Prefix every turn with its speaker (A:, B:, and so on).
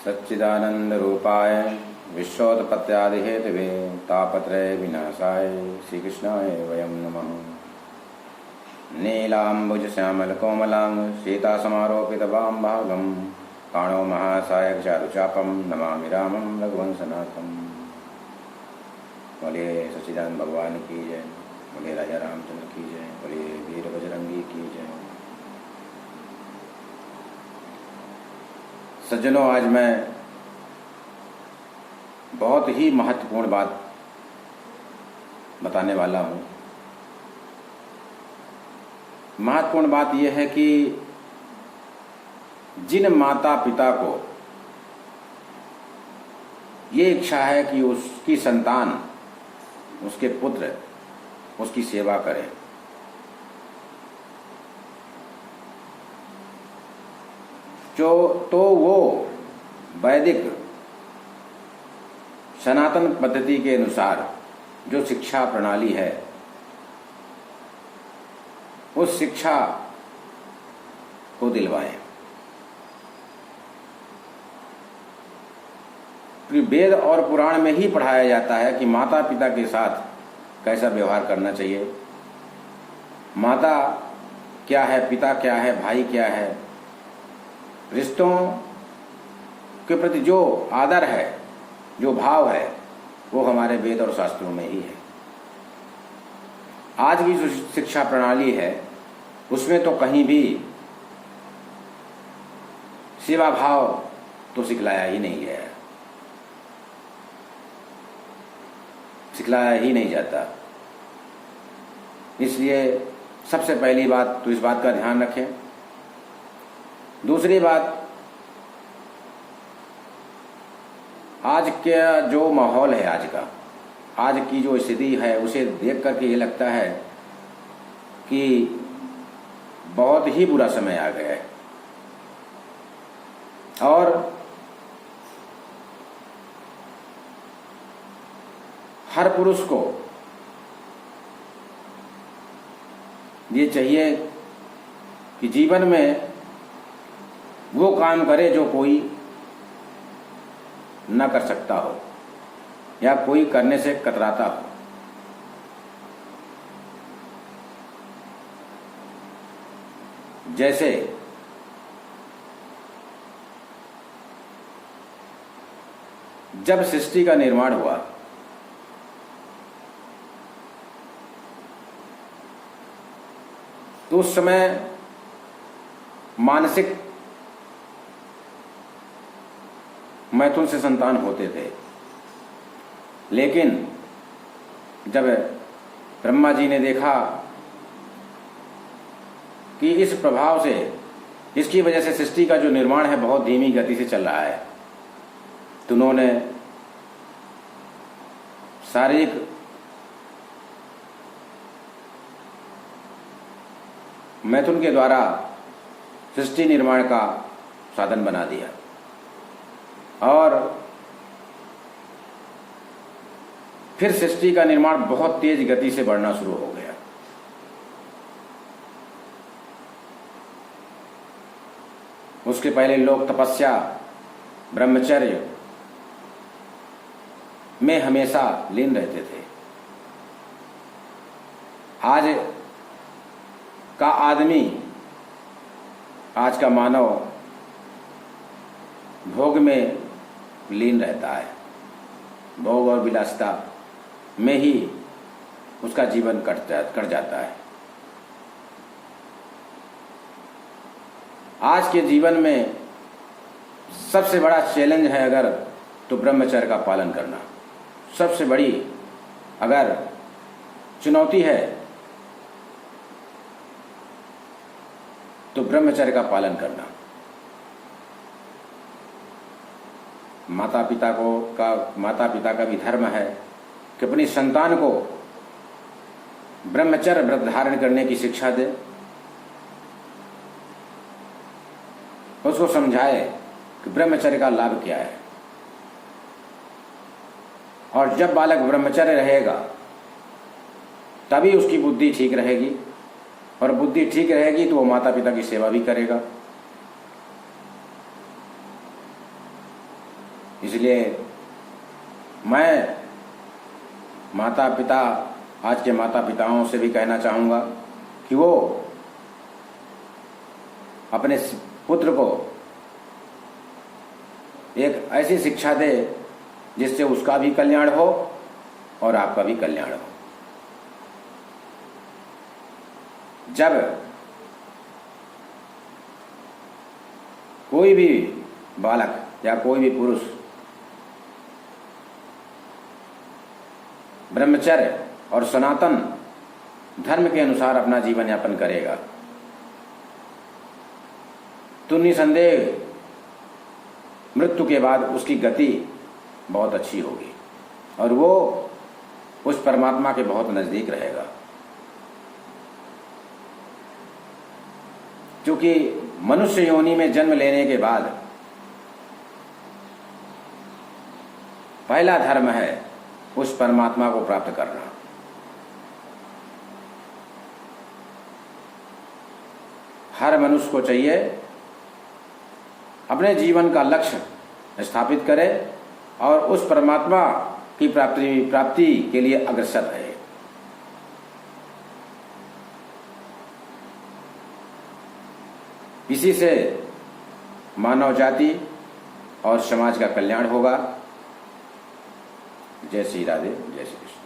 A: सच्चिदानंदरूपाय विश्वोत्पत्त्यादिहेतवे तापत्रय विनाशाय श्रीकृष्णाय वयं नमः। नीलाम्बुजश्यामलकोमलां सीतासमारोपितवामभागं काणो महासायकचारुचापं नमामि रामं रघुवंशनाथं। बोलिए सच्चिदानंद भगवान की जय, बोलिए राजा रामचंद्र की जय, बोलिए वीर बजरंगी की जय। सज्जनों, आज मैं बहुत ही महत्वपूर्ण बात बताने वाला हूँ। महत्वपूर्ण बात यह है कि जिन माता पिता को ये इच्छा है कि उसकी संतान, उसके पुत्र उसकी सेवा करें, तो वो वैदिक सनातन पद्धति के अनुसार जो शिक्षा प्रणाली है, उस शिक्षा को दिलवाएं। वेद और पुराण में ही पढ़ाया जाता है कि माता पिता के साथ कैसा व्यवहार करना चाहिए। माता क्या है, पिता क्या है, भाई क्या है, रिश्तों के प्रति जो आदर है, जो भाव है, वो हमारे वेद और शास्त्रों में ही है। आज की जो शिक्षा प्रणाली है उसमें तो कहीं भी सेवा भाव तो सिखलाया ही नहीं है, सिखलाया ही नहीं जाता। इसलिए सबसे पहली बात तो इस बात का ध्यान रखें। दूसरी बात, आज का जो माहौल है, आज की जो स्थिति है, उसे देख करके ये लगता है कि बहुत ही बुरा समय आ गया है। और हर पुरुष को ये चाहिए कि जीवन में वो काम करे जो कोई न कर सकता हो या कोई करने से कतराता हो। जैसे जब सृष्टि का निर्माण हुआ तो उस समय मानसिक मैथुन से संतान होते थे, लेकिन जब ब्रह्मा जी ने देखा कि इस प्रभाव से, इसकी वजह से सृष्टि का जो निर्माण है बहुत धीमी गति से चल रहा है, तो उन्होंने शारीरिक मैथुन के द्वारा सृष्टि निर्माण का साधन बना दिया और फिर सृष्टि का निर्माण बहुत तेज गति से बढ़ना शुरू हो गया। उसके पहले लोग तपस्या, ब्रह्मचर्य में हमेशा लीन रहते थे। आज का आदमी, आज का मानव भोग में लीन रहता है, भोग और विलासिता में ही उसका जीवन कट जाता है। आज के जीवन में सबसे बड़ा चैलेंज है अगर तो ब्रह्मचर्य का पालन करना। सबसे बड़ी अगर चुनौती है तो ब्रह्मचर्य का पालन करना। माता पिता का भी धर्म है कि अपनी संतान को ब्रह्मचर्य व्रत धारण करने की शिक्षा दे, उसको समझाए कि ब्रह्मचर्य का लाभ क्या है। और जब बालक ब्रह्मचर्य रहेगा तभी उसकी बुद्धि ठीक रहेगी, और बुद्धि ठीक रहेगी तो वो माता पिता की सेवा भी करेगा। इसलिए मैं माता पिता, आज के माता पिताओं से भी कहना चाहूँगा कि वो अपने पुत्र को एक ऐसी शिक्षा दे जिससे उसका भी कल्याण हो और आपका भी कल्याण हो। जब कोई भी बालक या कोई भी पुरुष ब्रह्मचर्य और सनातन धर्म के अनुसार अपना जीवन यापन करेगा तो निसंदेह मृत्यु के बाद उसकी गति बहुत अच्छी होगी और वो उस परमात्मा के बहुत नजदीक रहेगा। क्योंकि मनुष्य योनि में जन्म लेने के बाद पहला धर्म है उस परमात्मा को प्राप्त करना। हर मनुष्य को चाहिए अपने जीवन का लक्ष्य स्थापित करे और उस परमात्मा की प्राप्ति के लिए अग्रसर रहे। इसी से मानव जाति और समाज का कल्याण होगा। जय श्री राधे, जय श्री कृष्ण।